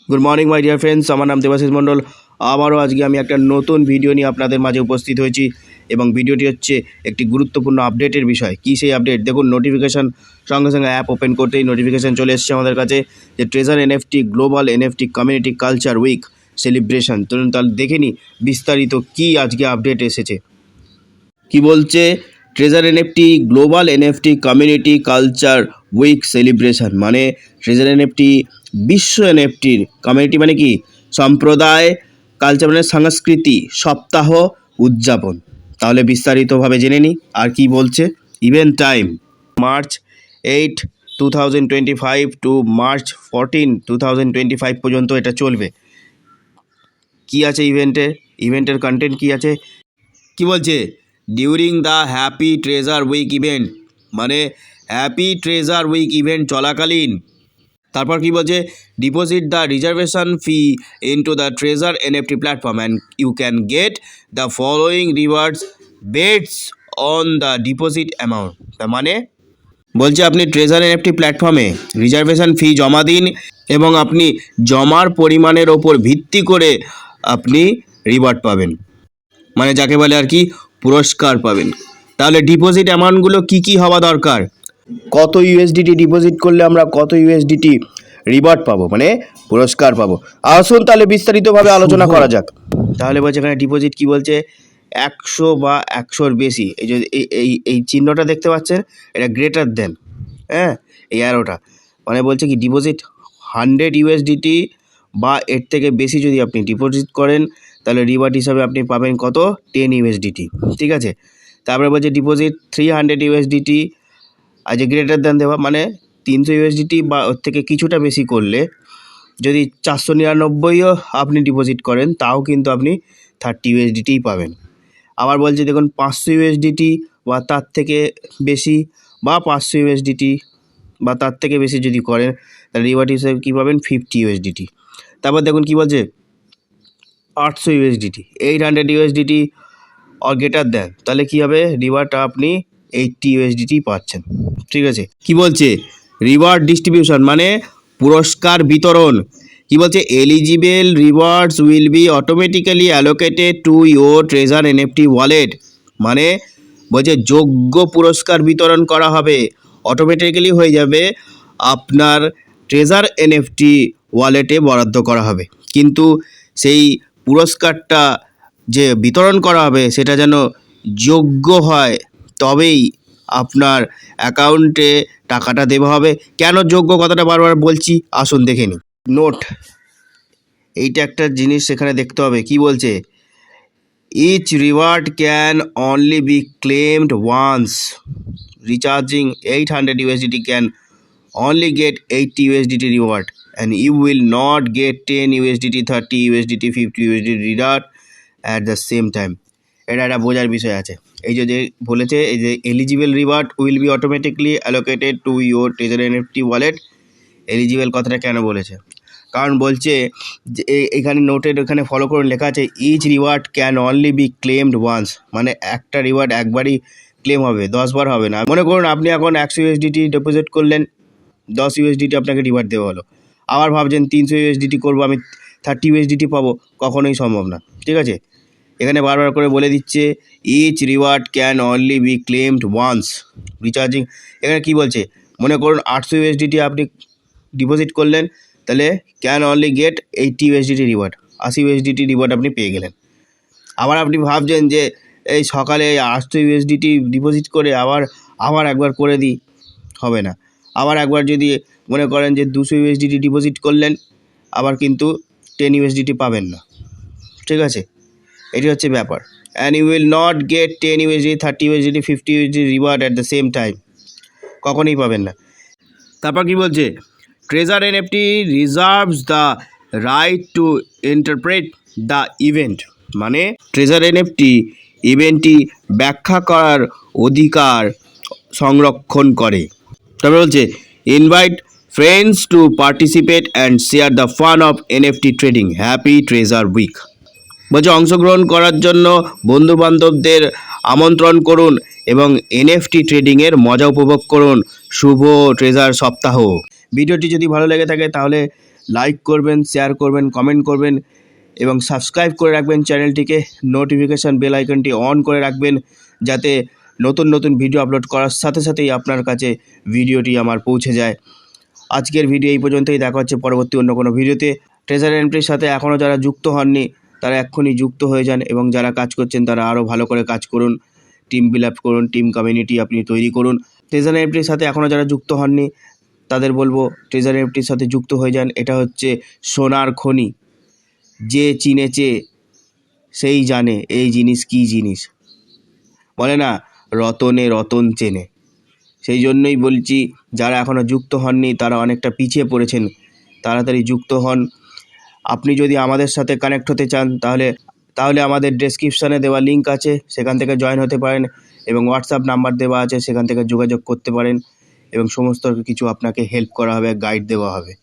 Good morning my dear friends, আমার নাম দেবাশিস মণ্ডল। আবারও আজকে আমি একটা নতুন ভিডিও নিয়ে আপনাদের মাঝে উপস্থিত হয়েছি এবং ভিডিওটি হচ্ছে একটি গুরুত্বপূর্ণ আপডেটের বিষয়। কী সেই আপডেট? দেখুন, নোটিফিকেশান সঙ্গে সঙ্গে অ্যাপ ওপেন করতেই নোটিফিকেশান চলে এসেছে আমাদের কাছে যে treasure NFT global NFT community culture week celebration. চলুন তাহলে দেখে নিই বিস্তারিত কী আজকে আপডেট এসেছে। কি বলছে? Treasure NFT global NFT community culture week celebration, মানে ট্রেজার এনএফটি বিশ্ব এনএফটির কমিউনিটি মানে কি সম্প্রদায়, কালচার মানে সংস্কৃতি সপ্তাহ উদযাপন। তাহলে বিস্তারিতভাবে জেনে নিই আর কি বলছে। Event time March 8, 2025 to March 14, 2025 পর্যন্ত এটা চলবে। কি আছে ইভেন্টের কন্টেন্ট কি আছে? কি বলছে? During the happy treasure week event, মানে হ্যাপি ট্রেজার উইক ইভেন্ট চলাকালীন। তারপর কি বলছে? Deposit the reservation fee into the treasure NFT platform and you can get the following rewards বেটস অন দ্য ডিপোজিট অ্যামাউন্ট। তার মানে বলছে আপনি ট্রেজার এনএফটি প্ল্যাটফর্মে রিজার্ভেশন ফি জমা দিন এবং আপনি জমার পরিমাণের ওপর ভিত্তি করে আপনি রিওয়ার্ড পাবেন, মানে যাকে বলে আর কি পুরস্কার পাবেন। তাহলে ডিপোজিট অ্যামাউন্টগুলো কি হওয়া দরকার? কত ইউএসডিটি ডিপোজিট করলে আমরা কত ইউএসডিটি রিওয়ার্ড পাবো, মানে পুরস্কার পাবো। আসুন তাহলে বিস্তারিতভাবে আলোচনা করা যাক। তাহলে বলছে এখানে ডিপোজিট কি বলছে? 100 বা 100-র বেশি। এই যে এই চিহ্নটা দেখতে পাচ্ছেন, এটা গ্রেটার দেন, হ্যাঁ, এই অ্যারোটা, মানে বলছে কি ডিপোজিট 100 ইউএসডিটি বা এর থেকে বেশি যদি আপনি ডিপোজিট করেন তাহলে রিওয়ার্ড হিসাবে আপনি পাবেন কত? 10 ইউএসডিটি। ঠিক আছে। তারপরে বলছে ডিপোজিট 300 ইউএসডিটি আর যে গ্রেটার দেন দেওয়া, মানে 300 ইউএসডিটি বা ওর থেকে কিছুটা বেশি করলে যদি 499ও আপনি ডিপোজিট করেন তাও কিন্তু আপনি 30 ইউএসডিটিই পাবেন। আবার বলছে দেখুন 500 ইউএসডিটি বা তার থেকে বেশি বা 500 ইউএসডিটি বা তার থেকে বেশি যদি করেন তাহলে রিওয়ার্ড হিসেবে কী পাবেন? 50 ইউএসডিটি। তারপর দেখুন কি বলছে? 800 USDT, 800 USDT or greater than, তাহলে কী হবে? রিওয়ার্ডটা আপনি 80 ইউএসডিটি পাচ্ছেন। ঠিক আছে। কি বলছে? রিওয়ার্ড ডিস্ট্রিবিউশন, মানে পুরস্কার বিতরণ। কি বলছে? Eligible rewards will be automatically allocated to your treasure NFT wallet, মানে বলছে যোগ্য পুরস্কার বিতরণ করা হবে, অটোমেটিক্যালি হয়ে যাবে, আপনার ট্রেজার এনএফটি ওয়ালেটে বরাদ্দ করা হবে। কিন্তু সেই পুরস্কারটা যে বিতরণ করা হবে সেটা যেন যোগ্য হয়, তবেই আপনার অ্যাকাউন্টে টাকাটা দেওয়া হবে। কেন যোগ্য কথাটা বারবার বলছি, আসুন দেখে নিই। নোট, এইটা একটা জিনিস সেখানে দেখতে হবে। কি বলছে? Each reward can only be claimed once, recharging 800 USDT can only get 80 USDT reward and you will not get 10 USDT, 30 USDT, 50 USDT reward at the same time. এটা একটা বোঝার বিষয় আছে। এই যে বলেছে, এই যে eligible reward will be automatically allocated to your treasure NFT wallet. Eligible কথাটা কেন বলেছে? কারণ বলছে যে এখানে নোটের এখানে ফলো করুন, লেখা আছে each reward can only be claimed once, মানে একটা রিওয়ার্ড একবারই ক্লেম হবে, 10 বার হবে না। মনে করুন আপনি এখন 100 USDT ডিপোজিট করলেন, 10 ইউএসডিটি আপনাকে রিওয়ার্ড দেওয়া হলো। আবার ভাবছেন 300 ইউএসডিটি করবো, আমি 30 ইউএসডিটি পাবো, কখনোই সম্ভব না। ঠিক আছে। এখানে বারবার করে বলে দিচ্ছে each reward can only be claimed once, recharging. এখানে কি বলছে? মনে করুন 800 ইউএসডিটি আপনি ডিপোজিট করলেন, তাহলে can only get 80 USDT reward, 80 USDT reward আপনি পেয়ে গেলেন। আবার আপনি ভাবছেন যে এই সকালে 800 ইউএসডিটি ডিপোজিট করে আবার একবার করে দিই, হবে না। আবার একবার যদি মনে করেন যে 200 ইউএসডিটি ডিপোজিট করলেন, আবার কিন্তু 10 ইউএসডিটি পাবেন না। ঠিক আছে, এটি হচ্ছে ব্যাপার। And you will not get 10 USDT, 30 USDT, 50 USDT reward at the same time, কখনোই পাবেন না। তারপর কি বলছে? Treasure NFT reserves the right to interpret the event, মানে ট্রেজার এনএফটি ইভেন্টটি ব্যাখ্যা করার অধিকার সংরক্ষণ করে। তবে বলছে invite friends to participate and share the fun of NFT trading, happy treasure week. বলছে অংশগ্রহণ করার জন্য বন্ধুবান্ধবদের আমন্ত্রণ করুন এবং এনএফটি ট্রেডিংয়ের মজা উপভোগ করুন। শুভ ট্রেজার সপ্তাহ। ভিডিওটি যদি ভালো লেগে থাকে তাহলে লাইক করবেন, শেয়ার করবেন, কমেন্ট করবেন এবং সাবস্ক্রাইব করে রাখবেন চ্যানেলটিকে। নোটিফিকেশান বেল আইকনটি অন করে রাখবেন যাতে নতুন নতুন ভিডিও আপলোড করার সাথে সাথেই আপনার কাছে ভিডিওটি আমার পৌঁছে যায়। আজকের ভিডিও এই পর্যন্তই, দেখা হচ্ছে পরবর্তী অন্য কোনো ভিডিওতে। ট্রেজার এন্ট্রির সাথে এখনও যারা যুক্ত হননি তারা এক্ষুনি যুক্ত হয়ে যান এবং যারা কাজ করছেন তারা আরও ভালো করে কাজ করুন, টিম বিল্ড আপ করুন, টিম কমিউনিটি আপনি তৈরি করুন। ট্রেজার এন্ট্রির সাথে এখনও যারা যুক্ত হননি তাদের বলবো ট্রেজার এন্ট্রির সাথে যুক্ত হয়ে যান। এটা হচ্ছে সোনার খনি, যে চিনেছে সেই জানে এই জিনিস কী জিনিস। বলে না, রতনে রতন চেনে। সেই জন্যই বলছি যারা এখনও যুক্ত হননি তারা অনেকটা পিছিয়ে পড়েছেন, তাড়াতাড়ি যুক্ত হন। আপনি যদি আমাদের সাথে কানেক্ট হতে চান তাহলে আমাদের ডেসক্রিপশানে দেওয়া লিঙ্ক আছে, সেখান থেকে জয়েন হতে পারেন এবং হোয়াটসঅ্যাপ নাম্বার দেওয়া আছে, সেখান থেকে যোগাযোগ করতে পারেন এবং সমস্ত কিছু আপনাকে হেল্প করা হবে, গাইড দেওয়া হবে।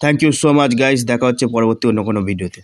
Thank you so much guys, দেখা হচ্ছে পরবর্তী অন্য কোনো ভিডিওতে।